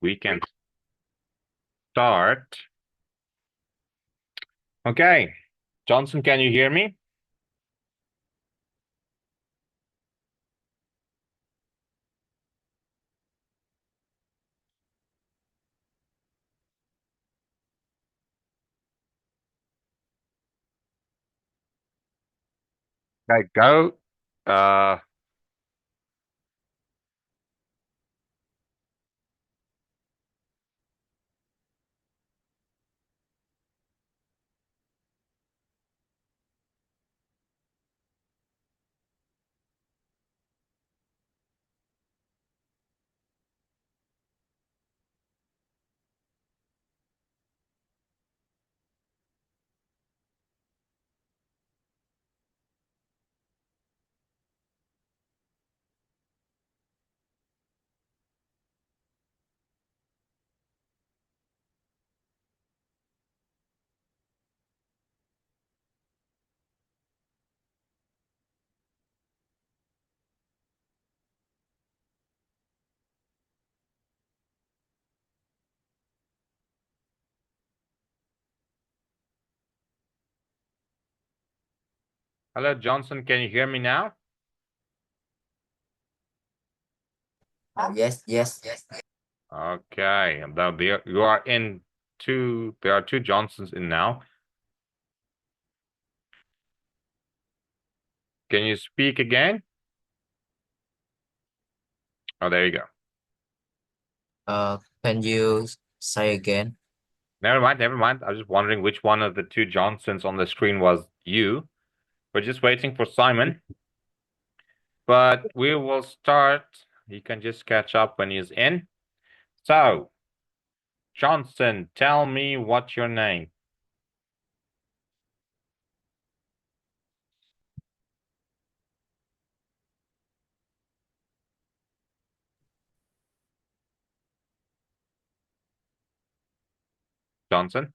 we can start. Okay, Johnson, can you hear me? Okay, go. Uh, Hello, Johnson, can you hear me now? Yes. Okay, now there you are in two. There are two Johnsons in now. Can you speak again? Oh, there you go. Can you say again? Never mind, never mind. I was just wondering which one of the two Johnsons on the screen was you. We're just waiting for Simon, but we will start. He can just catch up when he's in. So, Johnson, tell me what's your name. Johnson.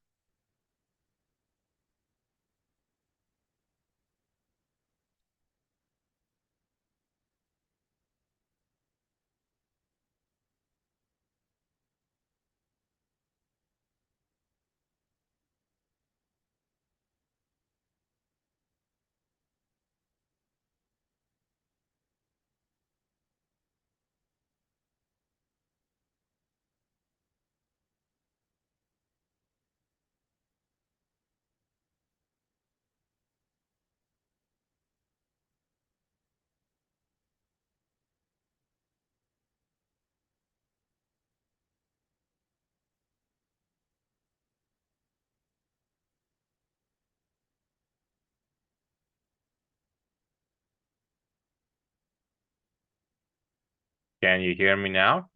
Can you hear me now?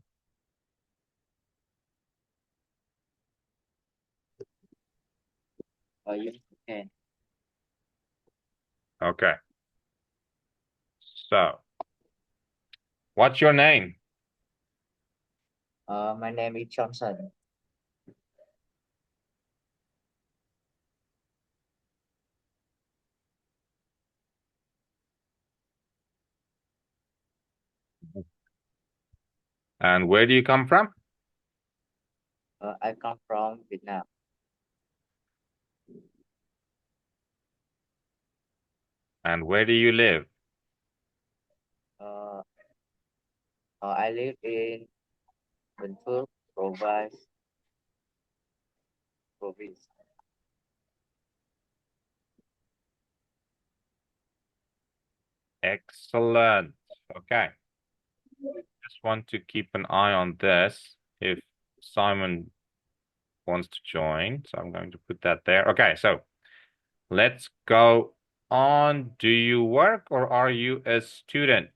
You can. Okay. So, what's your name? My name is Johnson. And where do you come from? I come from Vietnam. And where do you live? Uh, I live in Bình Phước, province. Excellent. Okay. Just want to keep an eye on this if Simon wants to join. So I'm going to put that there. Okay, so let's go on. Do you work or are you a student?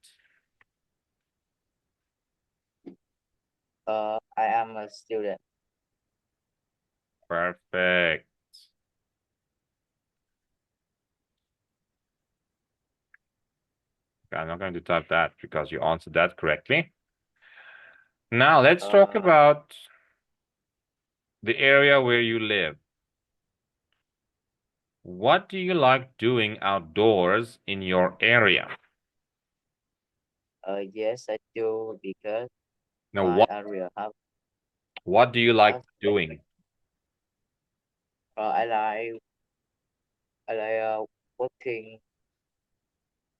I am a student. Perfect. Okay, I'm not going to type that because you answered that correctly. Now let's talk Uh, about the area where you live. What do you like doing outdoors in your area? yes, I do because Now, my what? area have. What do you like Uh, doing? I like working.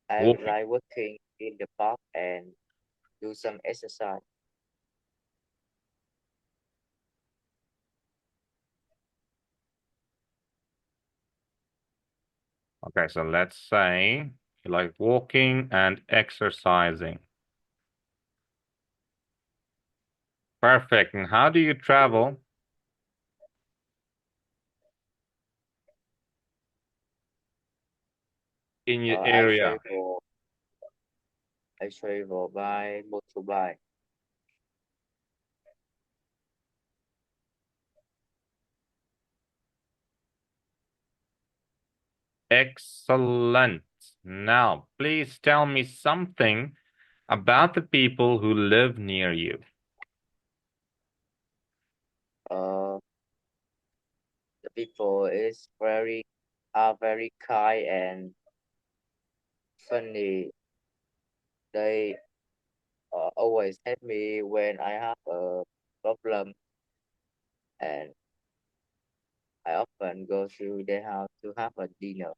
I Walking. like working in the park and do some exercise. Okay, so let's say you like walking and exercising. Perfect. And how do you travel in your Uh, I area? travel. I travel by motorbike. Excellent. Now, please tell me something about the people who live near you. Uh, the people is very are very kind and funny. They always help me when I have a problem, and I often go to their house to have a dinner.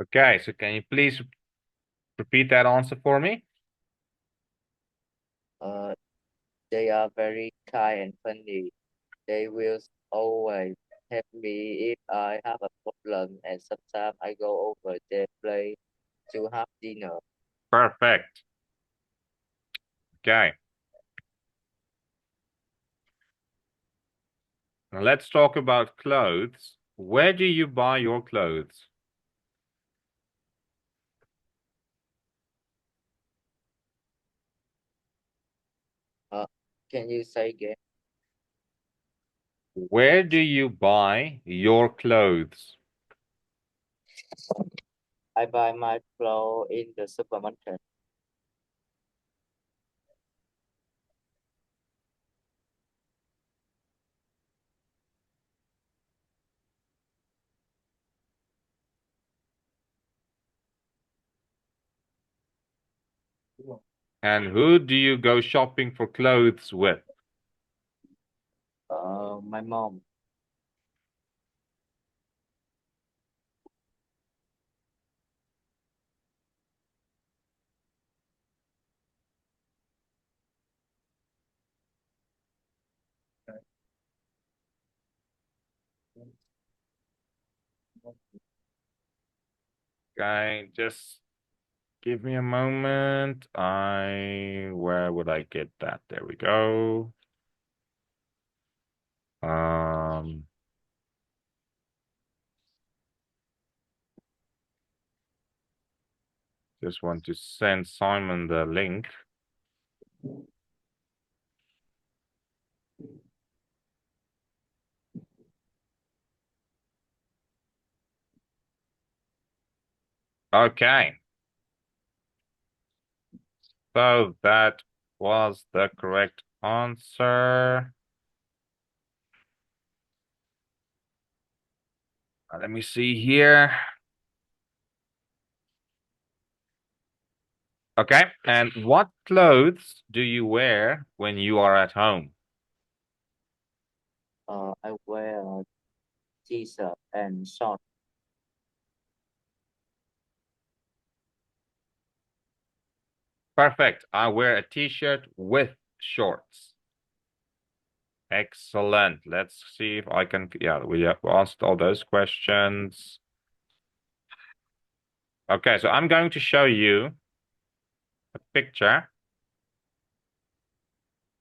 Okay, so can you please repeat that answer for me? Uh, they are very kind and funny. They will always help me if I have a problem, and sometimes I go over their place to have dinner. Perfect. Okay. Now let's talk about clothes. Where do you buy your clothes? Uh, can you say again? Where do you buy your clothes? I buy my clothes in the supermarket. And who do you go shopping for clothes with? My mom. Okay, just give me a moment. Where would I get that? There we go. Um, just want to send Simon the link. Okay, so that was the correct answer. Let me see here. Okay, and what clothes do you wear when you are at home? I wear a t-shirt and short. Perfect. I wear a t-shirt with shorts. Excellent. Let's see if I can. Yeah, we have asked all those questions. Okay, so I'm going to show you a picture,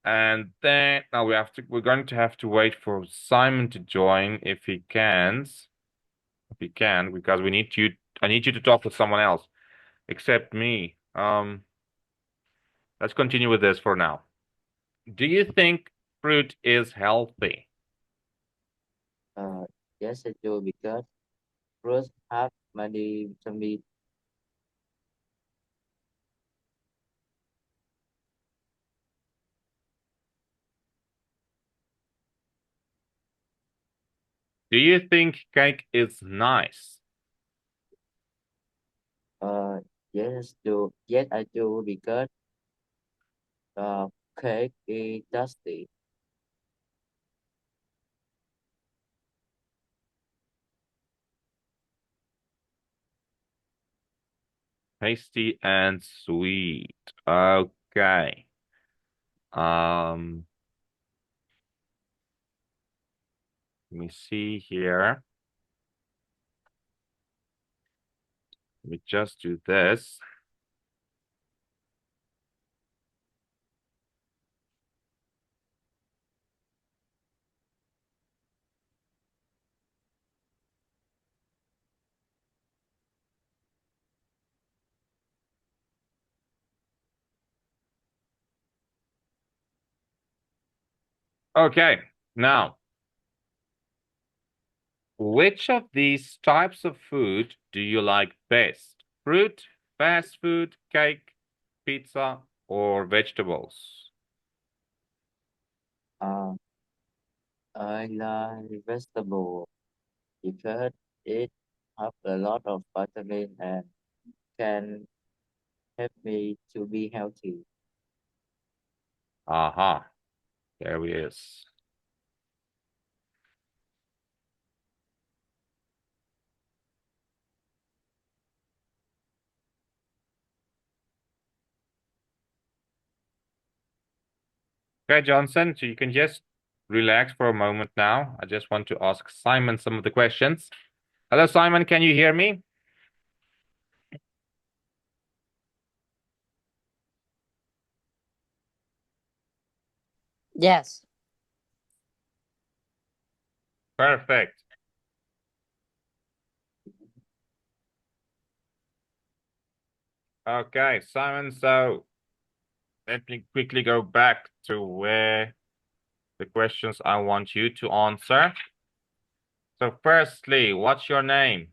and then now we're going to have to wait for Simon to join if he can. If he can, because I need you to talk with someone else except me. Let's continue with this for now. Do you think fruit is healthy? Uh, yes, I do because fruits have many vitamins Do you think cake is nice? Uh, yes, I do because cake is tasty. Tasty and sweet. Okay. Um, Let me see here. Let me just do this. Okay. Now, which of these types of food do you like best? Fruit, fast food, cake, pizza, or vegetables? Uh, I like vegetable because it have a lot of vitamin and can help me to be healthy. Aha, there he is. Okay, Johnson, so you can just relax for a moment now. I just want to ask Simon some of the questions. Hello, Simon, can you hear me? Yes. Perfect. Okay, Simon, so let me quickly go back to where the questions I want you to answer. So firstly, what's your name?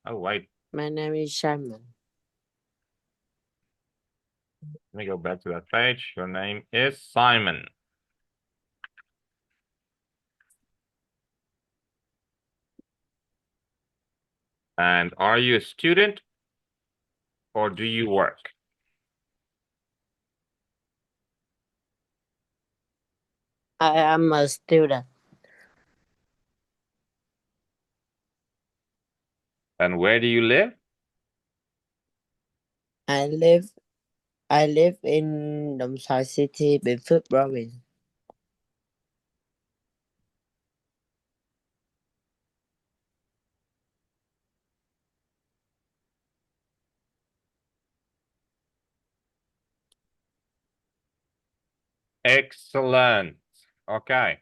Oh, wait, My name is Simon. let me go back to that page. Your name is Simon. And are you a student or do you work? I am a student. And where do you live? I live I live in Đồng Xoài City, Bình Phước Province. Excellent. Okay.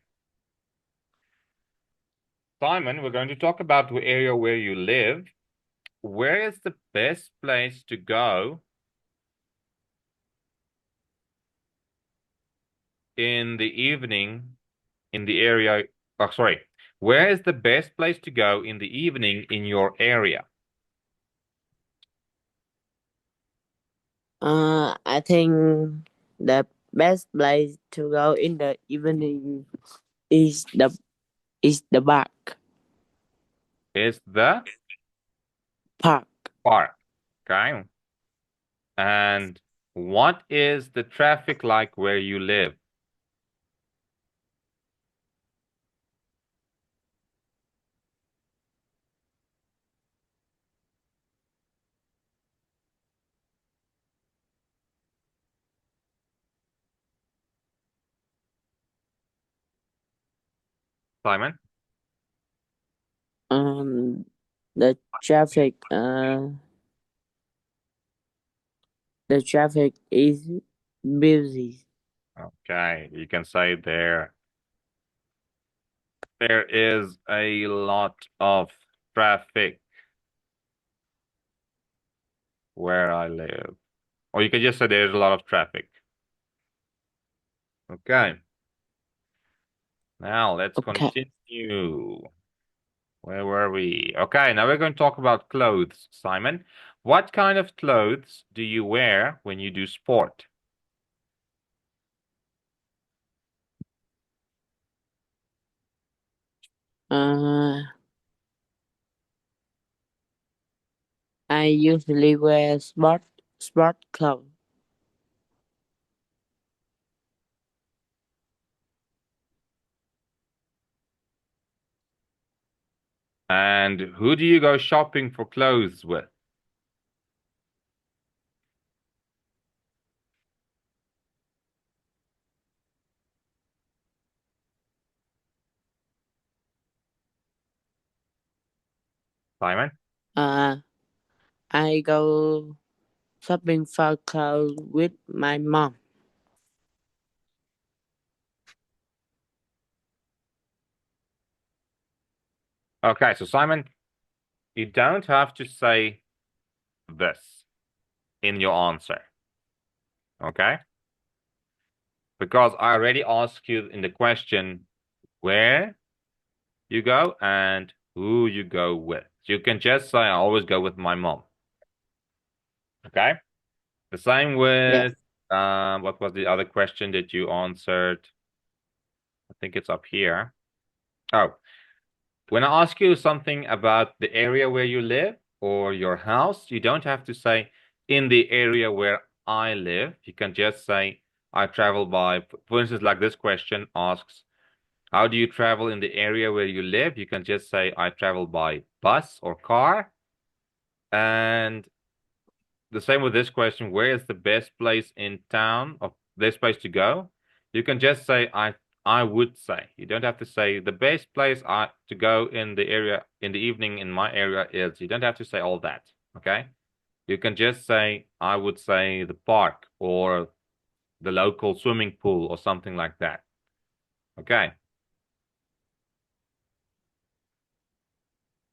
Simon, we're going to talk about the area where you live. Where is the best place to go in the evening in the area? Oh, sorry. Where is the best place to go in the evening in your area? I think the best place to go in the evening is the park. Is the Park. park. Okay. And what is the traffic like where you live? Simon? Um, the traffic. The traffic is busy. Okay, you can say there is a lot of traffic where I live. Or you can just say there's a lot of traffic. Okay. Now let's Okay. continue. Where were we? Okay, now we're going to talk about clothes, Simon. What kind of clothes do you wear when you do sport? Uh, I usually wear sport clothes. And who do you go shopping for clothes with? Simon? Uh, I go shopping for clothes with my mom. Okay, so Simon, you don't have to say this in your answer. Okay? Because I already asked you in the question where you go and who you go with. So you can just say, I always go with my mom. Okay? The same Yes. with, what was the other question that you answered? I think it's up here. Oh, when I ask you something about the area where you live or your house, you don't have to say in the area where I live. You can just say I travel by, for instance, like this question asks, how do you travel in the area where you live? You can just say I travel by bus or car. And the same with this question, where is the best place in town or best place to go? You can just say I would say. You don't have to say the best place to go in the area in the evening in my area is. You don't have to say all that. Okay? You can just say I would say the park or the local swimming pool or something like that. Okay.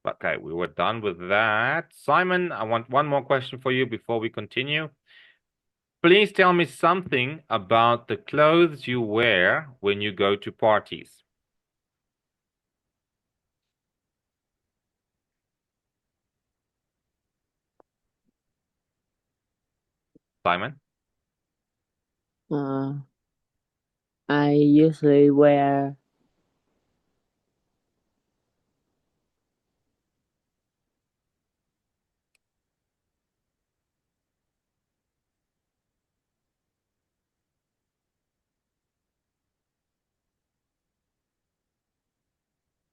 Okay, we were done with that. Simon, I want one more question for you before we continue. Please tell me something about the clothes you wear when you go to parties. Simon? Uh, I usually wear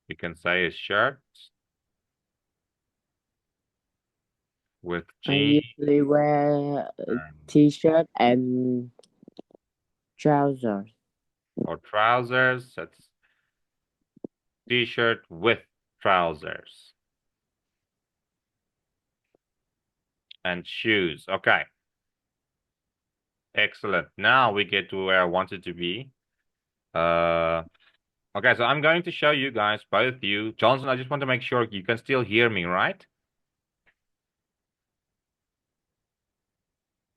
You can say a shirt with I jeans usually wear a and, t-shirt and trousers. or trousers. That's t-shirt with trousers and shoes. Okay, excellent. Now we get to where I wanted to be. Uh, okay, so I'm going to show you guys, both you. Johnson, I just want to make sure you can still hear me, right?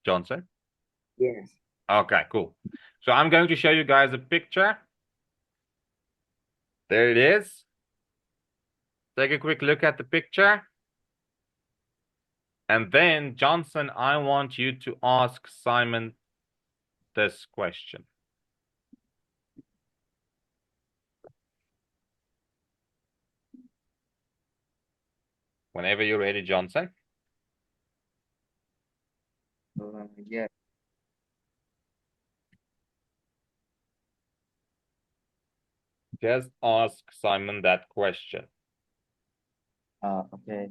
Johnson? Yes. Okay, cool. So I'm going to show you guys a picture. There it is. Take a quick look at the picture. And then, Johnson, I want you to ask Simon this question. Whenever you're ready, Johnson. Yeah. Just ask Simon that question. Okay.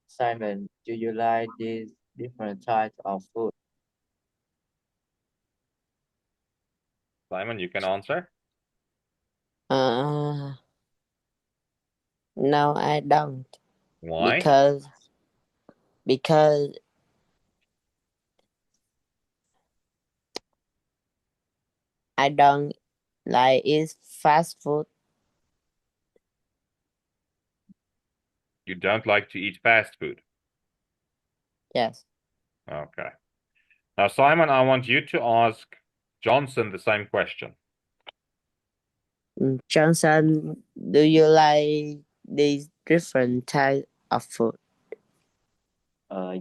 Simon, do you like these different types of food? Simon, you can answer. Uh, no, I don't. Why? Because I don't like eat fast food. You don't like to eat fast food. Yes. Okay. Now, Simon, I want you to ask Johnson the same question. Johnson, do you like these different types of food?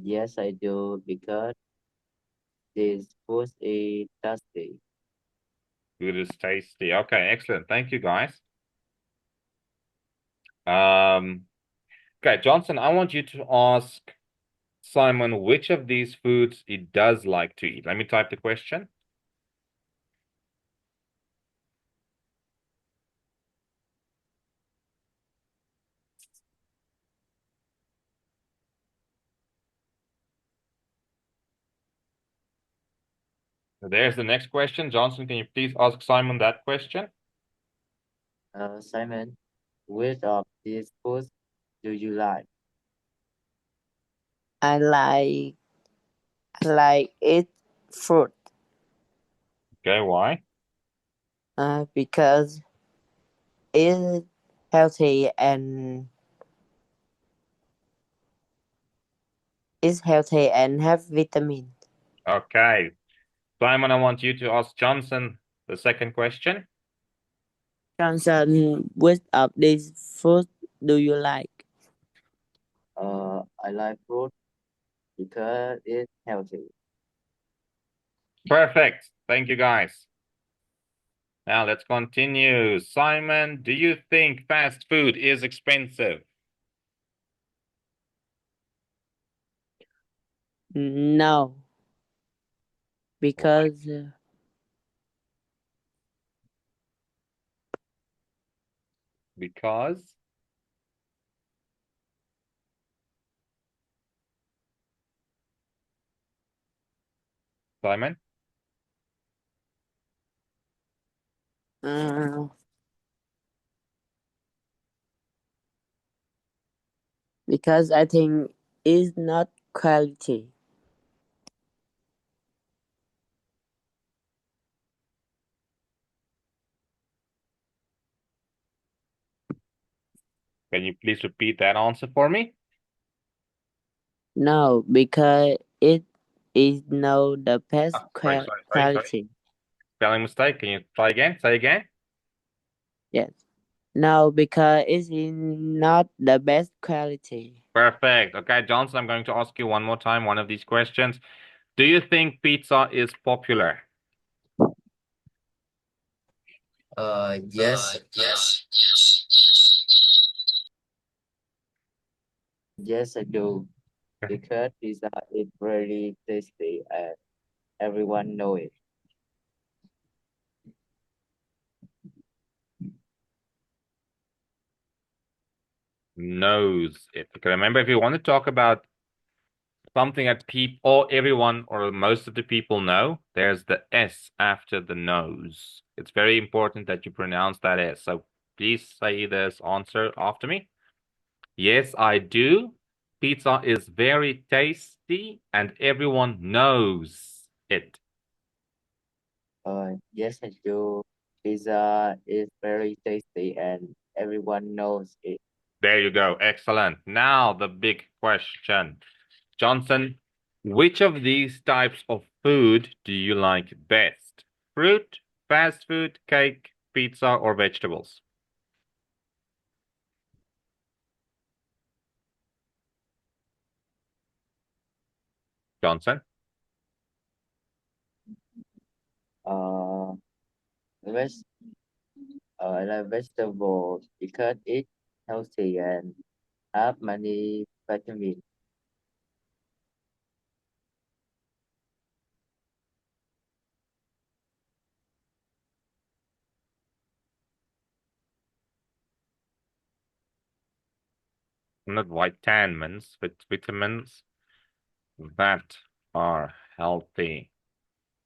Yes, I do because this food is tasty. Food is tasty. Okay, excellent. Thank you, guys. Okay, Johnson, I want you to ask Simon which of these foods he does like to eat. Let me type the question. There's the next question. Johnson, can you please ask Simon that question? Simon, which of these foods do you like? I like eat fruit Okay, why? because it's healthy and have vitamin. Okay. Simon, I want you to ask Johnson the second question. Johnson, which of these food do you like? I like fruit because it's healthy. Perfect. Thank you, guys. Now let's continue. Simon, do you think fast food is expensive? No, Why? because Because Simon? uh, because I think it's not quality. Can you please repeat that answer for me? No, because it is not the best Sorry. quality. Spelling mistake. Can you try again? Say again. Yes. No, because it's not the best quality. Perfect. Okay, Johnson, I'm going to ask you one more time one of these questions. Do you think pizza is popular? Yes, yes, I do. Because pizza is very tasty and everyone know it. Knows it. Okay, remember, if you want to talk about something that people or everyone or most of the people know, there's the S after the nose. It's very important that you pronounce that S. So please say this answer after me. Yes, I do. Pizza is very tasty and everyone knows it. Yes, I do. Pizza is very tasty and everyone knows it. There you go. Excellent. Now the big question. Johnson, which of these types of food do you like best? Fruit, fast food, cake, pizza, or vegetables? Johnson? Uh, veg I like vegetables because it's healthy and have many vitamins. Not vitamins, but vitamins that are healthy.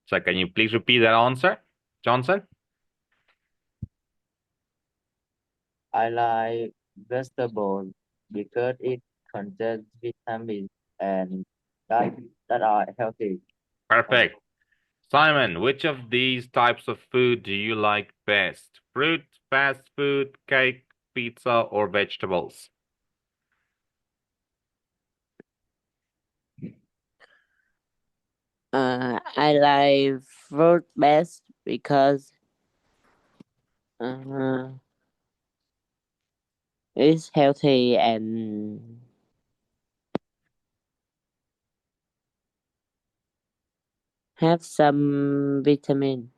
So can you please repeat that answer, Johnson? I like vegetables because it contains vitamins and that that are healthy. Perfect. Simon, which of these types of food do you like best? Fruit, fast food, cake, pizza, or vegetables? I like fruit best because uh, it's healthy and have some vitamin.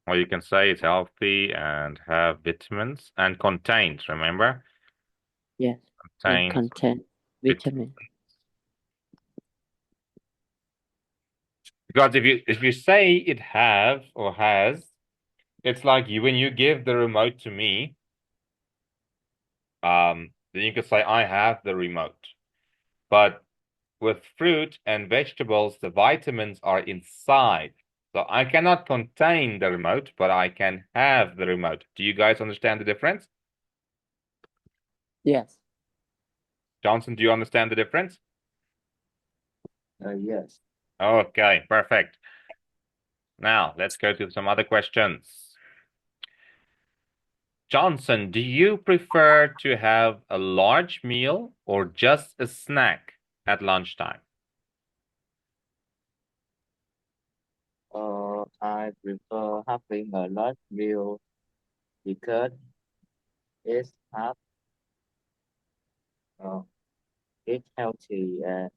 Or you can say it's healthy and have vitamins and contains, remember? Yes. And Contains contain vitamin. because if you say it have or has, it's like you when you give the remote to me, then you could say I have the remote. But with fruit and vegetables, the vitamins are inside. So I cannot contain the remote, but I can have the remote. Do you guys understand the difference? Yes. Johnson, do you understand the difference? Yes. Okay, perfect. Now let's go to some other questions. Johnson, do you prefer to have a large meal or just a snack at lunchtime? I prefer having a large meal because it's have uh, it's healthy and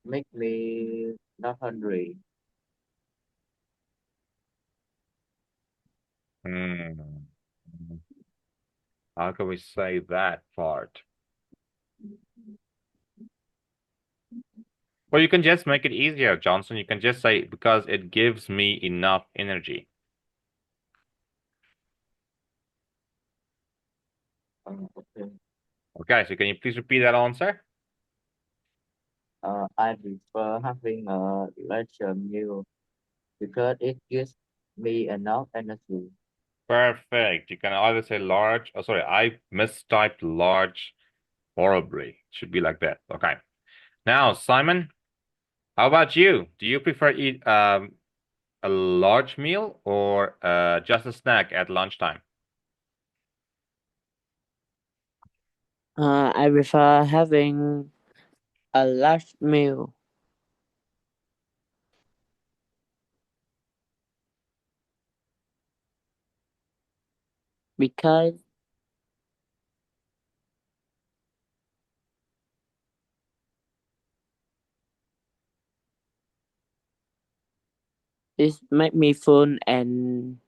make me not hungry. Hmm. How can we say that part? Well, you can just make it easier, Johnson. You can just say because it gives me enough energy. Okay. Okay, so can you please repeat that answer? I prefer having a larger meal because it gives me enough energy. Perfect. You can either say large, oh sorry, I mistyped large horribly. Should be like that. Okay. Now, Simon, how about you? Do you prefer eat a large meal or just a snack at lunchtime? I prefer having a large meal because it make me full and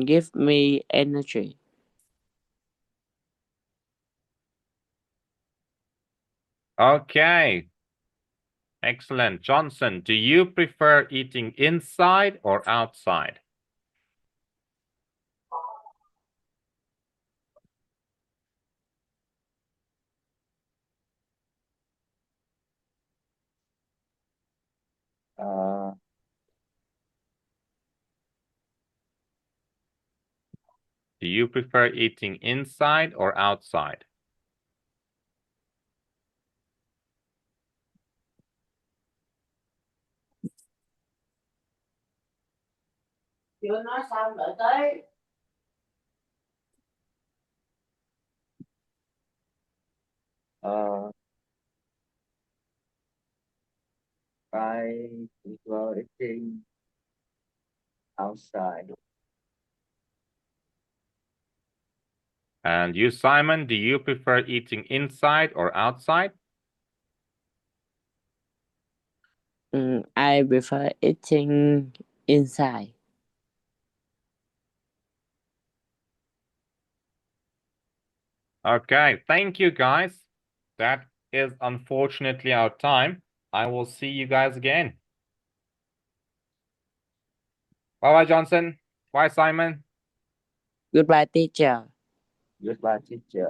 give me energy. Okay. Excellent. Johnson, do you prefer eating inside or outside? Uh, Do you prefer eating inside or outside? Chưa nói xong đợi tới. uh, I prefer eating outside. And you, Simon, do you prefer eating inside or outside? I prefer eating inside. Okay, thank you guys. That is unfortunately our time. I will see you guys again. Bye-bye, Johnson. Bye, Simon. Goodbye, teacher. Goodbye, teacher.